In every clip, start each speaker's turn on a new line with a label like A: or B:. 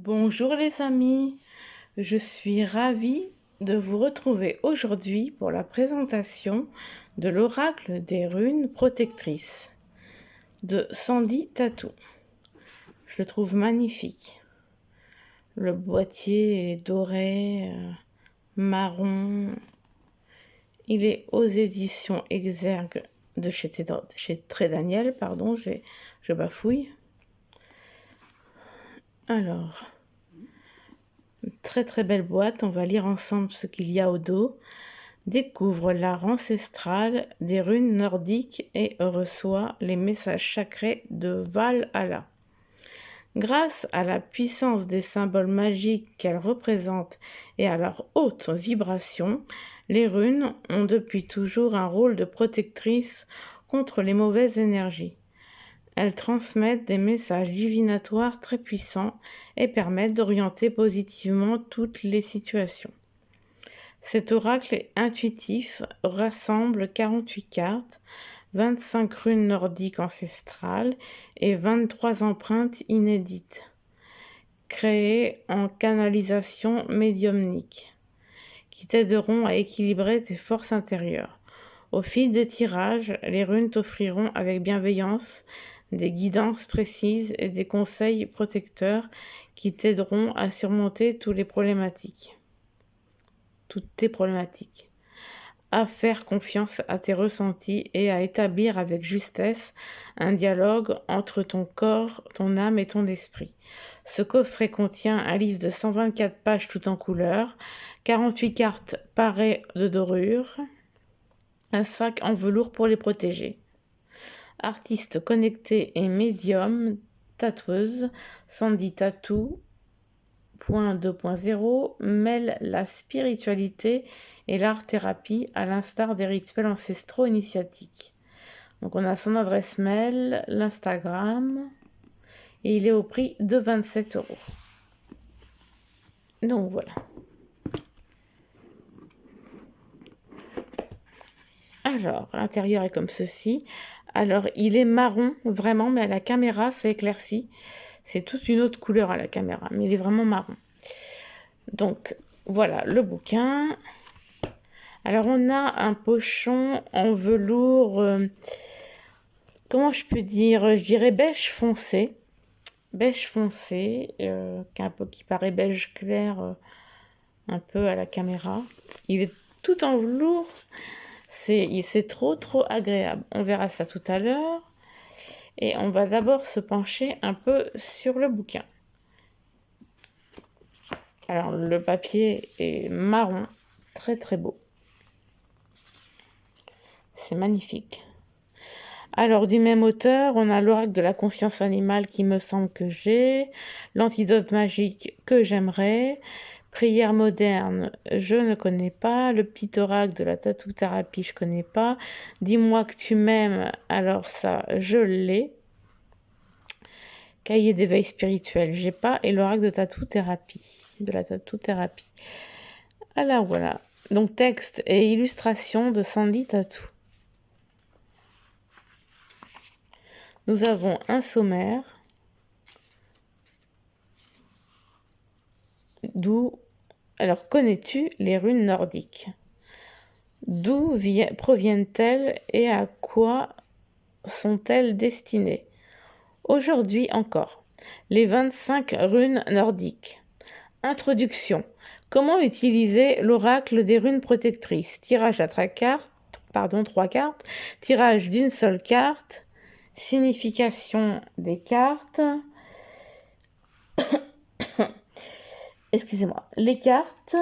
A: Bonjour les amis, je suis ravie de vous retrouver aujourd'hui pour la présentation de l'oracle des runes protectrices de Sandy Tattoo. Je le trouve magnifique. Le boîtier est doré, marron. Il est aux éditions Exergue de chez Très Daniel, pardon, je bafouille. Alors, très belle boîte, on va lire ensemble ce qu'il y a au dos. Découvre l'art ancestral des runes nordiques et reçoit les messages sacrés de Valhalla. Grâce à la puissance des symboles magiques qu'elles représentent et à leur haute vibration, les runes ont depuis toujours un rôle de protectrice contre les mauvaises énergies. Elles transmettent des messages divinatoires très puissants et permettent d'orienter positivement toutes les situations. Cet oracle intuitif rassemble 48 cartes, 25 runes nordiques ancestrales et 23 empreintes inédites, créées en canalisation médiumnique, qui t'aideront à équilibrer tes forces intérieures. Au fil des tirages, les runes t'offriront avec bienveillance des guidances précises et des conseils protecteurs qui t'aideront à surmonter toutes tes problématiques, à faire confiance à tes ressentis et à établir avec justesse un dialogue entre ton corps, ton âme et ton esprit. Ce coffret contient un livre de 124 pages tout en couleurs, 48 cartes parées de dorure, un sac en velours pour les protéger. Artiste connecté et médium, tatoueuse, Sandy Tattoo 2.0 mêle la spiritualité et l'art-thérapie à l'instar des rituels ancestraux initiatiques. Donc on a son adresse mail, l'Instagram, et il est au prix de 27 €. Donc voilà. Alors, l'intérieur est comme ceci. Alors, il est marron, vraiment, mais à la caméra, ça éclaircit. C'est toute une autre couleur à la caméra, mais il est vraiment marron. Donc, voilà le bouquin. Alors, on a un pochon en velours, comment je peux dire? Je dirais beige foncé. Beige foncé, qui paraît beige clair, un peu à la caméra. Il est tout en velours. C'est trop agréable. On verra ça tout à l'heure. Et on va d'abord se pencher un peu sur le bouquin. Alors, le papier est marron, très beau. C'est magnifique. Alors, du même auteur, on a l'oracle de la conscience animale qui me semble que j'ai, l'antidote magique que j'aimerais, prière moderne, je ne connais pas, le petit oracle de la tattoo-thérapie, je connais pas, dis-moi que tu m'aimes, alors ça, je l'ai. Cahier d'éveil spirituel, j'ai pas, et l'oracle de la tattoo-thérapie. Alors voilà, donc texte et illustration de Sandy Tattoo. Nous avons un sommaire, alors connais-tu les runes nordiques? D'où proviennent-elles et à quoi sont-elles destinées? Aujourd'hui encore, les 25 runes nordiques. Introduction. Comment utiliser l'oracle des runes protectrices? Tirage à 3 cartes, tirage d'une seule carte, signification des cartes. Excusez-moi. Les cartes.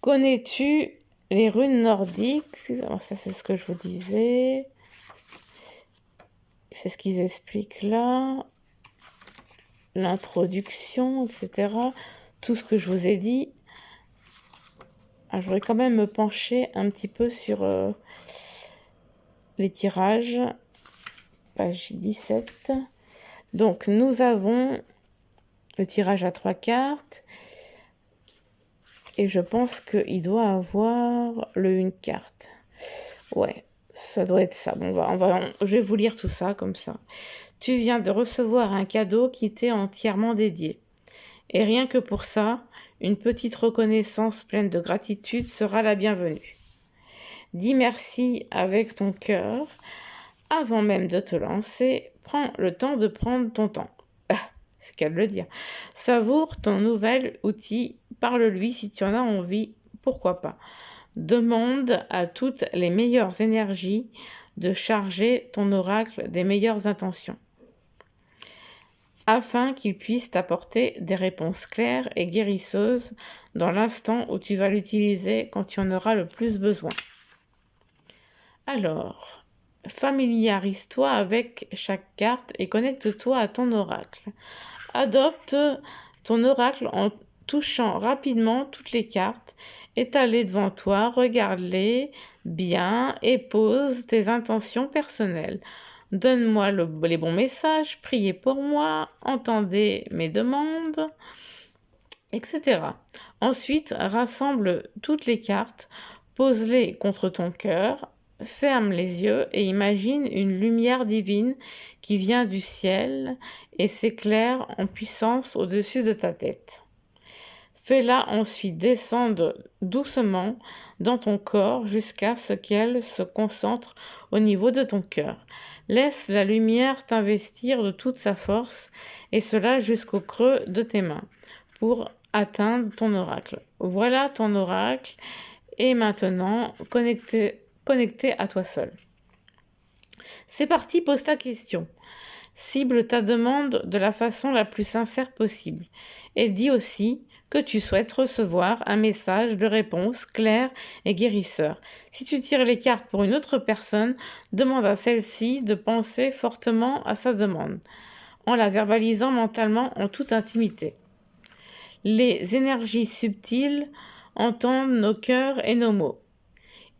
A: Connais-tu les runes nordiques? Ça, c'est ce que je vous disais. C'est ce qu'ils expliquent là. L'introduction, etc. Tout ce que je vous ai dit. Alors, je voudrais quand même me pencher un petit peu sur les tirages. Page 17. Donc, nous avons le tirage à 3 cartes. Et je pense qu'il doit avoir une carte. Ouais. Ça doit être ça. Bon, je vais vous lire tout ça comme ça. Tu viens de recevoir un cadeau qui t'est entièrement dédié. Et rien que pour ça, une petite reconnaissance pleine de gratitude sera la bienvenue. Dis merci avec ton cœur. Avant même de te lancer, prends le temps de prendre ton temps. C'est qu'à le dire. Savoure ton nouvel outil, parle-lui si tu en as envie, pourquoi pas. Demande à toutes les meilleures énergies de charger ton oracle des meilleures intentions, afin qu'il puisse t'apporter des réponses claires et guérisseuses dans l'instant où tu vas l'utiliser quand tu en auras le plus besoin. Alors, familiarise-toi avec chaque carte et connecte-toi à ton oracle. Adopte ton oracle en touchant rapidement toutes les cartes étalées devant toi, regarde-les bien et pose tes intentions personnelles. Donne-moi les bons messages, priez pour moi, entendez mes demandes, etc. Ensuite, rassemble toutes les cartes, pose-les contre ton cœur, ferme les yeux et imagine une lumière divine qui vient du ciel et s'éclaire en puissance au-dessus de ta tête. Fais-la ensuite descendre doucement dans ton corps jusqu'à ce qu'elle se concentre au niveau de ton cœur. Laisse la lumière t'investir de toute sa force, et cela jusqu'au creux de tes mains, pour atteindre ton oracle. Voilà ton oracle, et maintenant, connecté à toi seul. C'est parti, pose ta question. Cible ta demande de la façon la plus sincère possible, et dis aussi que tu souhaites recevoir un message de réponse clair et guérisseur. Si tu tires les cartes pour une autre personne, demande à celle-ci de penser fortement à sa demande, en la verbalisant mentalement en toute intimité. Les énergies subtiles entendent nos cœurs et nos mots.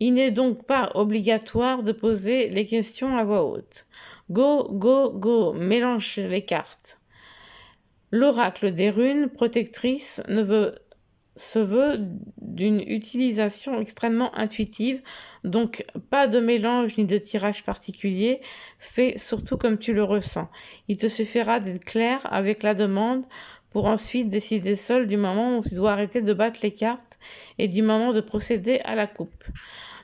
A: Il n'est donc pas obligatoire de poser les questions à voix haute. Go, go, go, mélange les cartes. L'oracle des runes protectrices se veut d'une utilisation extrêmement intuitive, donc pas de mélange ni de tirage particulier, fais surtout comme tu le ressens. Il te suffira d'être clair avec la demande pour ensuite décider seul du moment où tu dois arrêter de battre les cartes et du moment de procéder à la coupe.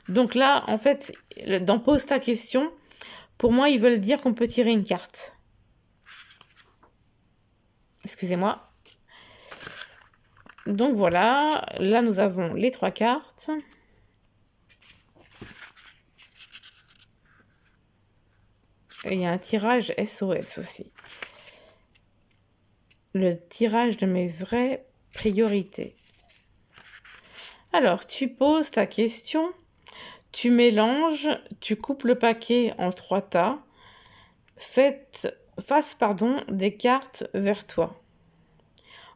A: Donc là, en fait, dans Pose ta question, pour moi, ils veulent dire qu'on peut tirer une carte. Excusez-moi. Donc voilà, là nous avons les 3 cartes. Et il y a un tirage SOS aussi. Le tirage de mes vraies priorités. Alors, tu poses ta question, tu mélanges, tu coupes le paquet en 3 tas, fasse des cartes vers toi.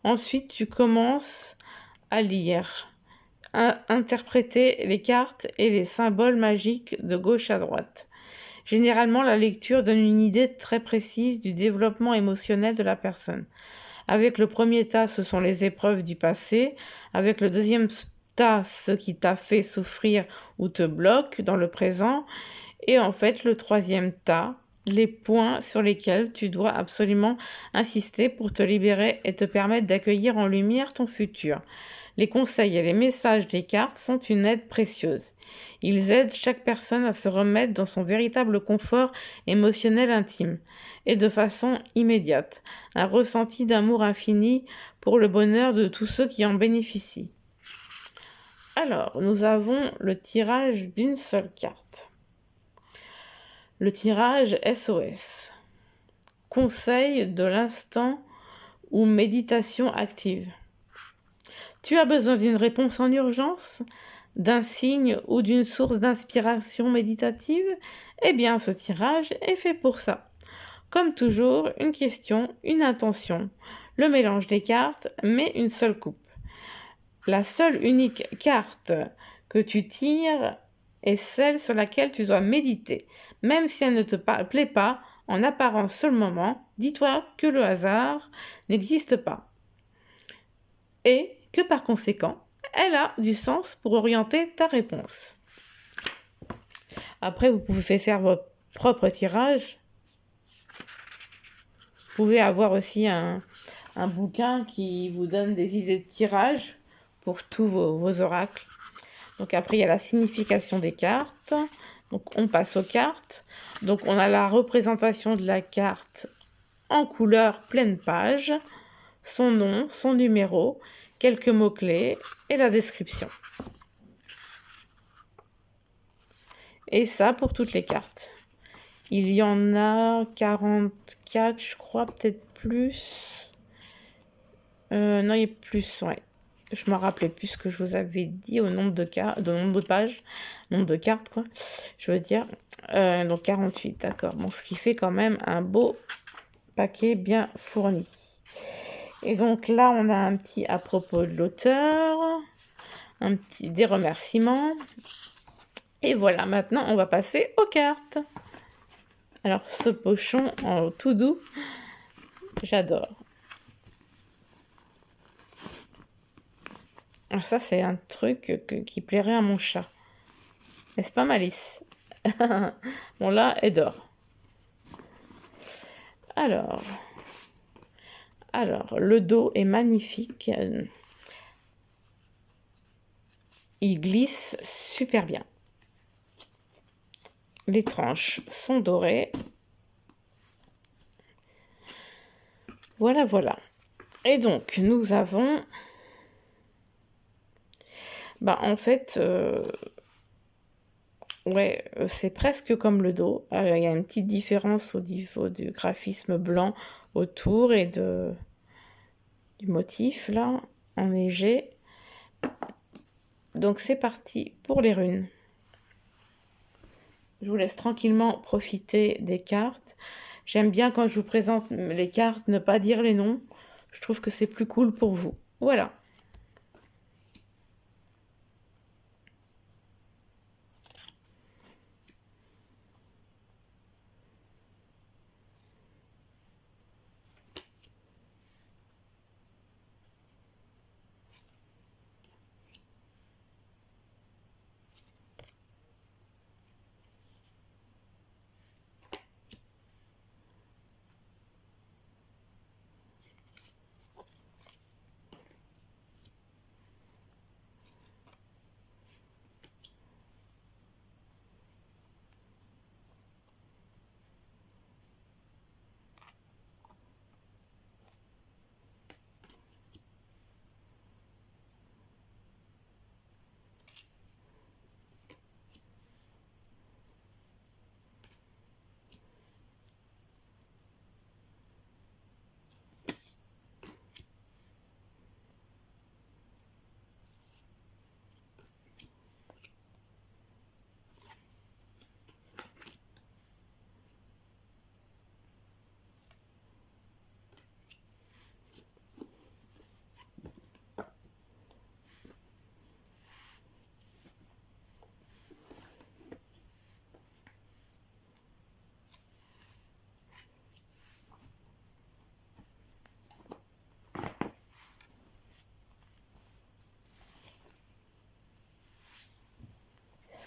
A: Ensuite, tu commences à lire, à interpréter les cartes et les symboles magiques de gauche à droite. Généralement, la lecture donne une idée très précise du développement émotionnel de la personne. Avec le premier tas, ce sont les épreuves du passé. Avec le deuxième tas, ce qui t'a fait souffrir ou te bloque dans le présent. Et en fait, le troisième tas, les points sur lesquels tu dois absolument insister pour te libérer et te permettre d'accueillir en lumière ton futur. Les conseils et les messages des cartes sont une aide précieuse. Ils aident chaque personne à se remettre dans son véritable confort émotionnel intime et de façon immédiate, un ressenti d'amour infini pour le bonheur de tous ceux qui en bénéficient. Alors, nous avons le tirage d'une seule carte. Le tirage SOS. Conseil de l'instant ou méditation active. Tu as besoin d'une réponse en urgence, d'un signe ou d'une source d'inspiration méditative? Eh bien, ce tirage est fait pour ça. Comme toujours, une question, une intention, le mélange des cartes, mais une seule coupe. La seule unique carte que tu tires est celle sur laquelle tu dois méditer. Même si elle ne te plaît pas, en apparence sur le moment, dis-toi que le hasard n'existe pas. Et que par conséquent, elle a du sens pour orienter ta réponse. Après, vous pouvez faire votre propre tirage. Vous pouvez avoir aussi un bouquin qui vous donne des idées de tirage pour tous vos oracles. Donc après, il y a la signification des cartes. Donc on passe aux cartes. Donc on a la représentation de la carte en couleur pleine page, son nom, son numéro, quelques mots-clés et la description. Et ça pour toutes les cartes. Il y en a 44, je crois, peut-être plus. Non, il y a plus, ouais. Je me rappelais plus ce que je vous avais dit au nombre de nombre de pages, nombre de cartes, quoi. Je veux dire. Donc 48, d'accord. Bon, ce qui fait quand même un beau paquet bien fourni. Et donc là, on a un petit à propos de l'auteur, des remerciements. Et voilà, maintenant, on va passer aux cartes. Alors, ce pochon en tout doux, j'adore. Alors ça, c'est un truc qui plairait à mon chat. N'est-ce pas, Malice? Bon, là, elle dort. Alors, le dos est magnifique. Il glisse super bien. Les tranches sont dorées. Voilà, voilà. Et donc, nous avons... en fait, ouais, c'est presque comme le dos. Il y a une petite différence au niveau du graphisme blanc autour et du motif, là, en léger. Donc, c'est parti pour les runes. Je vous laisse tranquillement profiter des cartes. J'aime bien quand je vous présente les cartes, ne pas dire les noms. Je trouve que c'est plus cool pour vous. Voilà.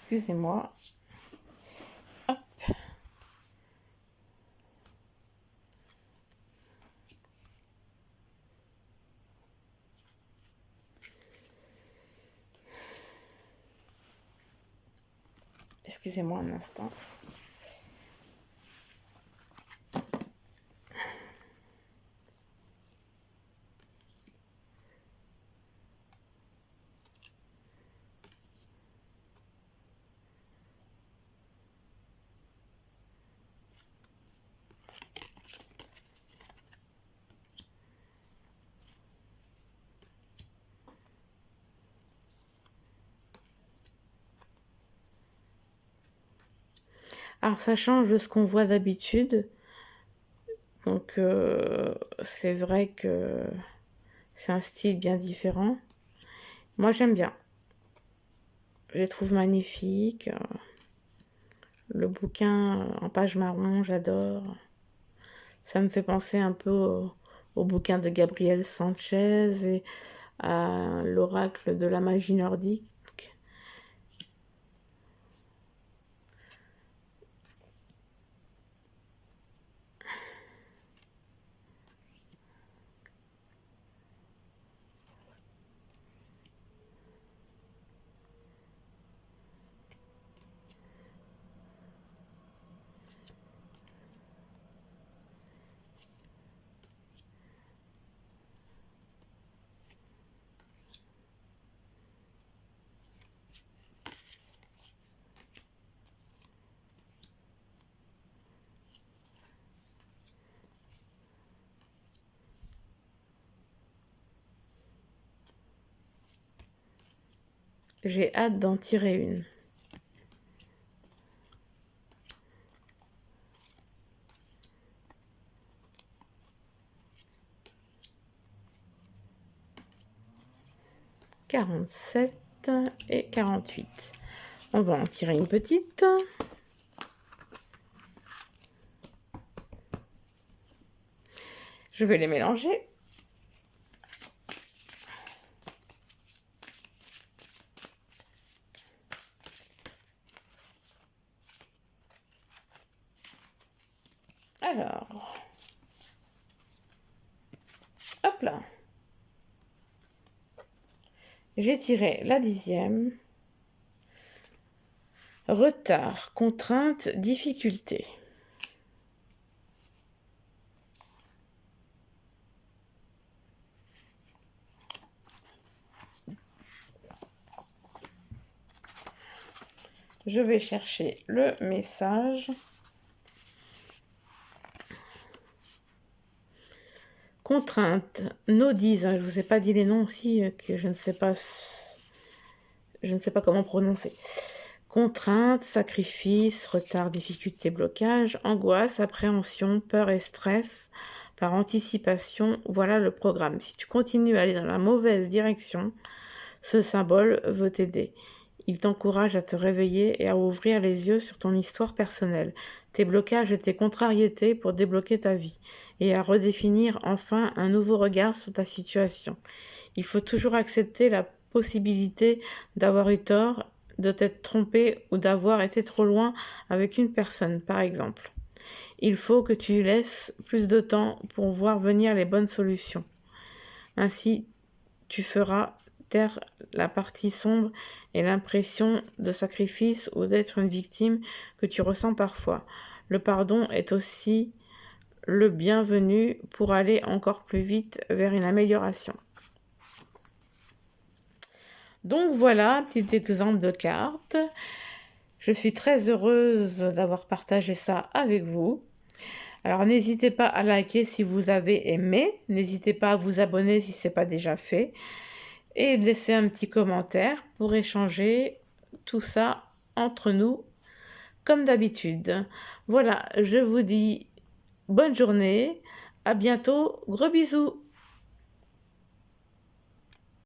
A: Excusez-moi. Hop. Excusez-moi un instant. Alors ça change de ce qu'on voit d'habitude. Donc c'est vrai que c'est un style bien différent. Moi j'aime bien. Je les trouve magnifiques. Le bouquin en page marron, j'adore. Ça me fait penser un peu au bouquin de Gabriel Sanchez et à l'oracle de la magie nordique. J'ai hâte d'en tirer une. « 47 et 48. On va en tirer une petite. Je vais les mélanger. Alors, hop là. J'ai tiré la 10e. Retard, contrainte, difficulté. Je vais chercher le message. Contrainte, no 10, je ne vous ai pas dit les noms aussi, que je ne sais pas comment prononcer. Contrainte, sacrifice, retard, difficulté, blocage, angoisse, appréhension, peur et stress, par anticipation, voilà le programme. Si tu continues à aller dans la mauvaise direction, ce symbole veut t'aider. Il t'encourage à te réveiller et à ouvrir les yeux sur ton histoire personnelle, tes blocages et tes contrariétés pour débloquer ta vie, et à redéfinir enfin un nouveau regard sur ta situation. Il faut toujours accepter la possibilité d'avoir eu tort, de t'être trompé ou d'avoir été trop loin avec une personne, par exemple. Il faut que tu laisses plus de temps pour voir venir les bonnes solutions. Ainsi, tu feras taire la partie sombre et l'impression de sacrifice ou d'être une victime que tu ressens parfois. Le pardon est aussi le bienvenu pour aller encore plus vite vers une amélioration. Donc voilà, petit exemple de carte. Je suis très heureuse d'avoir partagé ça avec vous. Alors n'hésitez pas à liker si vous avez aimé, n'hésitez pas à vous abonner si ce n'est pas déjà fait, et laisser un petit commentaire pour échanger tout ça entre nous comme d'habitude. Voilà, je vous dis bonne journée, à bientôt, gros bisous.